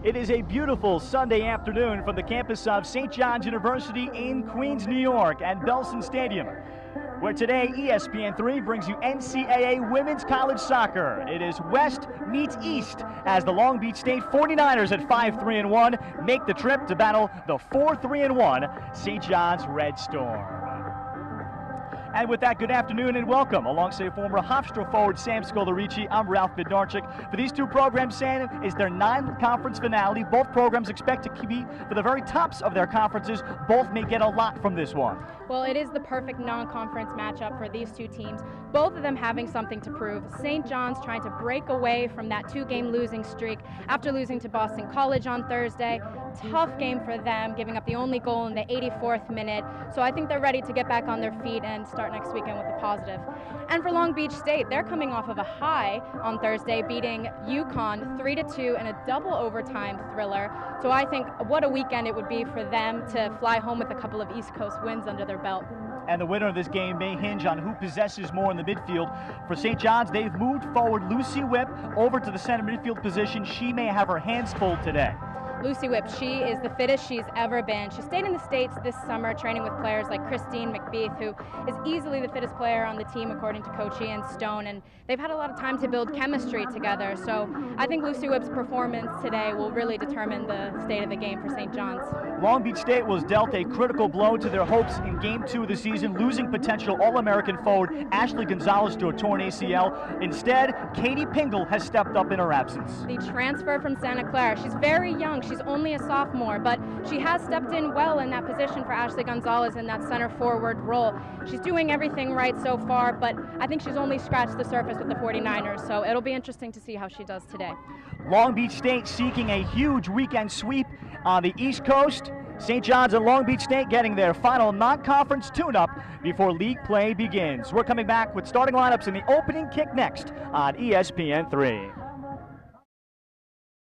It is a beautiful Sunday afternoon from the campus of St. John's University in Queens, New York at Belson Stadium, where today ESPN3 brings you NCAA Women's College Soccer. It is West meets East as the Long Beach State 49ers at 5-3-1 make the trip to battle the 4-3-1 St. John's Red Storm. And with that, good afternoon and welcome. Alongside former Hofstra forward Sam Scolarici, I'm Ralph Bednarczyk. For these two programs, Sam, is their non-conference finale. Both programs expect to compete for the very tops of their conferences. Both may get a lot from this one. Well, it is the perfect non-conference matchup for these two teams, both of them having something to prove. St. John's trying to break away from that two-game losing streak after losing to Boston College on Thursday. Tough game for them, giving up the only goal in the 84th minute. So I think they're ready to get back on their feet and start next weekend with a positive. And for Long Beach State, they're coming off of a high on Thursday, beating UConn 3-2 in a double overtime thriller. So I think what a weekend it would be for them to fly home with a couple of East Coast wins under their belt. And the winner of this game may hinge on who possesses more in the midfield. For St. John's, they've moved forward Lucy Whip over to the center midfield position. She may have her hands full today. Lucy Whip, she is the fittest she's ever been. She stayed in the States this summer training with players like Christine McBeath, who is easily the fittest player on the team according to Coach Ian Stone, and they've had a lot of time to build chemistry together. So I think Lucy Whip's performance today will really determine the state of the game for St. John's. Long Beach State was dealt a critical blow to their hopes in Game 2 of the season, losing potential All-American forward Ashley Gonzalez to a torn ACL. Instead, Katie Pingle has stepped up in her absence. The transfer from Santa Clara, she's very young. She's only a sophomore, but she has stepped in well in that position for Ashley Gonzalez in that center forward role. She's doing everything right so far, but I think she's only scratched the surface with the 49ers, so it'll be interesting to see how she does today. Long Beach State seeking a huge weekend sweep on the East Coast. St. John's and Long Beach State getting their final non-conference tune-up before league play begins. We're coming back with starting lineups in the opening kick next on ESPN3.